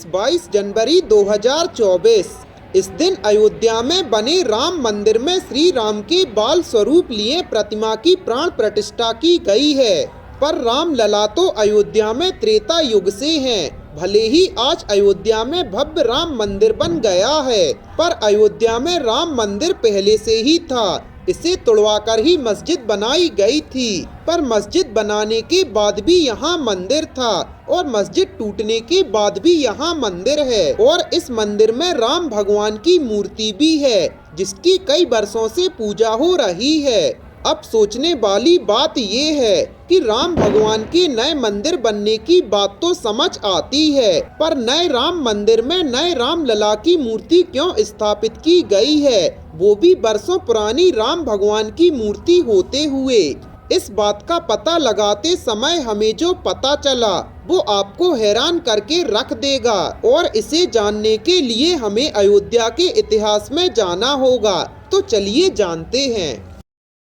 22 जनवरी 2024। इस दिन अयोध्या में बने राम मंदिर में श्री राम के बाल स्वरूप लिए प्रतिमा की प्राण प्रतिष्ठा की गई है। पर राम लला तो अयोध्या में त्रेता युग से हैं। भले ही आज अयोध्या में भव्य राम मंदिर बन गया है, पर अयोध्या में राम मंदिर पहले से ही था। इसे तुड़वाकर ही मस्जिद बनाई गई थी, पर मस्जिद बनाने के बाद भी यहाँ मंदिर था और मस्जिद टूटने के बाद भी यहाँ मंदिर है। और इस मंदिर में राम भगवान की मूर्ति भी है, जिसकी कई वर्षों से पूजा हो रही है। अब सोचने वाली बात ये है कि राम भगवान के नए मंदिर बनने की बात तो समझ आती है, पर नए राम मंदिर में नए राम लला की मूर्ति क्यों स्थापित की गई है, वो भी वर्षों पुरानी राम भगवान की मूर्ति होते हुए। इस बात का पता लगाते समय हमें जो पता चला वो आपको हैरान करके रख देगा, और इसे जानने के लिए हमें अयोध्या के इतिहास में जाना होगा। तो चलिए जानते हैं।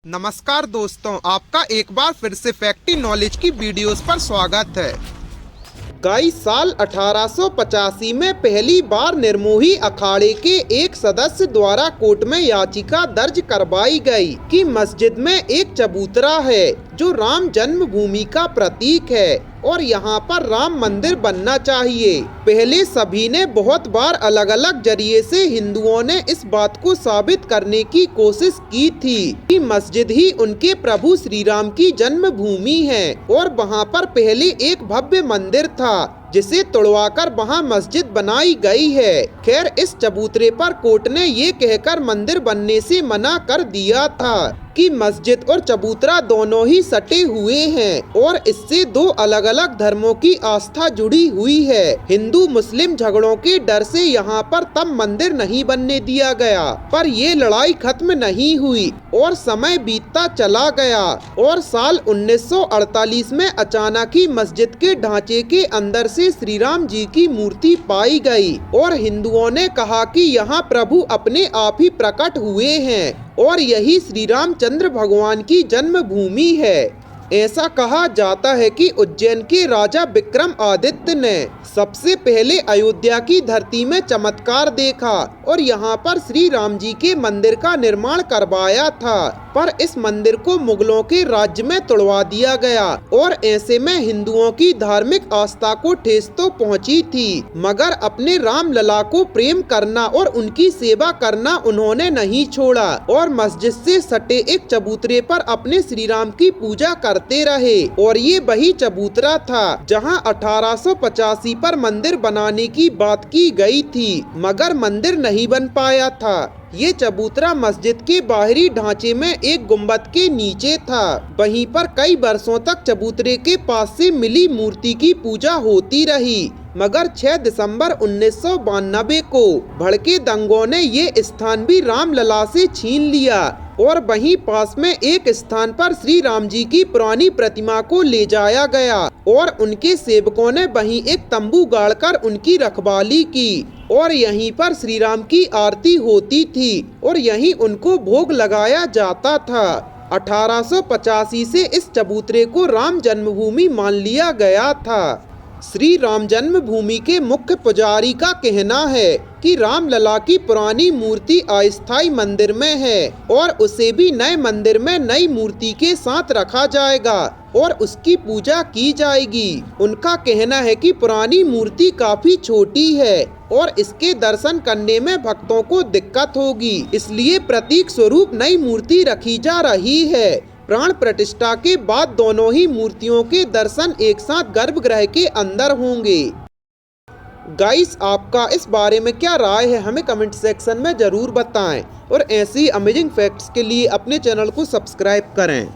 नमस्कार दोस्तों, आपका एक बार फिर से फैक्टी नॉलेज की वीडियोस पर स्वागत है। गाइस, साल 1885 में पहली बार निर्मोही अखाड़े के एक सदस्य द्वारा कोर्ट में याचिका दर्ज करवाई गई कि मस्जिद में एक चबूतरा है जो राम जन्मभूमि का प्रतीक है और यहाँ पर राम मंदिर बनना चाहिए। पहले सभी ने बहुत बार अलग अलग जरिए से हिंदुओं ने इस बात को साबित करने की कोशिश की थी कि मस्जिद ही उनके प्रभु श्री राम की जन्मभूमि है और वहाँ पर पहले एक भव्य मंदिर था जिसे तोड़वाकर वहाँ मस्जिद बनाई गई है। खैर, इस चबूतरे पर कोर्ट ने ये कहकर मंदिर बनने से मना कर दिया था कि मस्जिद और चबूतरा दोनों ही सटे हुए हैं और इससे दो अलग अलग धर्मों की आस्था जुड़ी हुई है। हिंदू मुस्लिम झगड़ों के डर से यहाँ पर तब मंदिर नहीं बनने दिया गया, पर ये लड़ाई खत्म नहीं हुई और समय बीतता चला गया और साल 1948 में अचानक ही मस्जिद के ढांचे के अंदर से श्री राम जी की मूर्ति पाई गई और हिंदुओं ने कहा कि यहाँ प्रभु अपने आप ही प्रकट हुए हैं और यही श्री रामचंद्र भगवान की जन्मभूमि है। ऐसा कहा जाता है कि उज्जैन के राजा विक्रमादित्य ने सबसे पहले अयोध्या की धरती में चमत्कार देखा और यहाँ पर श्री राम जी के मंदिर का निर्माण करवाया था, पर इस मंदिर को मुगलों के राज्य में तोड़वा दिया गया और ऐसे में हिंदुओं की धार्मिक आस्था को ठेस तो पहुंची थी, मगर अपने राम लला को प्रेम करना और उनकी सेवा करना उन्होंने नहीं छोड़ा और मस्जिद से सटे एक चबूतरे पर अपने श्री राम की पूजा करते रहे। और ये वही चबूतरा था जहां 1885 पर मंदिर बनाने की बात की गई थी, मगर मंदिर नहीं बन पाया था। ये चबूतरा मस्जिद के बाहरी ढांचे में एक गुंबद के नीचे था। वहीं पर कई वर्षों तक चबूतरे के पास से मिली मूर्ति की पूजा होती रही, मगर 6 दिसंबर 1992 को भड़के दंगों ने ये स्थान भी राम लला से छीन लिया और वहीं पास में एक स्थान पर श्री राम जी की पुरानी प्रतिमा को ले जाया गया और उनके सेवकों ने वहीं एक तंबू गाड़कर उनकी रखवाली की और यहीं पर श्री राम की आरती होती थी और यहीं उनको भोग लगाया जाता था। 1885 से इस चबूतरे को राम जन्मभूमि मान लिया गया था। श्री राम जन्मभूमि के मुख्य पुजारी का कहना है कि राम लला की पुरानी मूर्ति अस्थायी मंदिर में है और उसे भी नए मंदिर में नई मूर्ति के साथ रखा जाएगा और उसकी पूजा की जाएगी। उनका कहना है कि पुरानी मूर्ति काफी छोटी है और इसके दर्शन करने में भक्तों को दिक्कत होगी, इसलिए प्रतीक स्वरूप नई मूर्ति रखी जा रही है। प्राण प्रतिष्ठा के बाद दोनों ही मूर्तियों के दर्शन एक साथ गर्भगृह के अंदर होंगे। गाइस, आपका इस बारे में क्या राय है, हमें कमेंट सेक्शन में जरूर बताएं और ऐसी अमेजिंग फैक्ट्स के लिए अपने चैनल को सब्सक्राइब करें।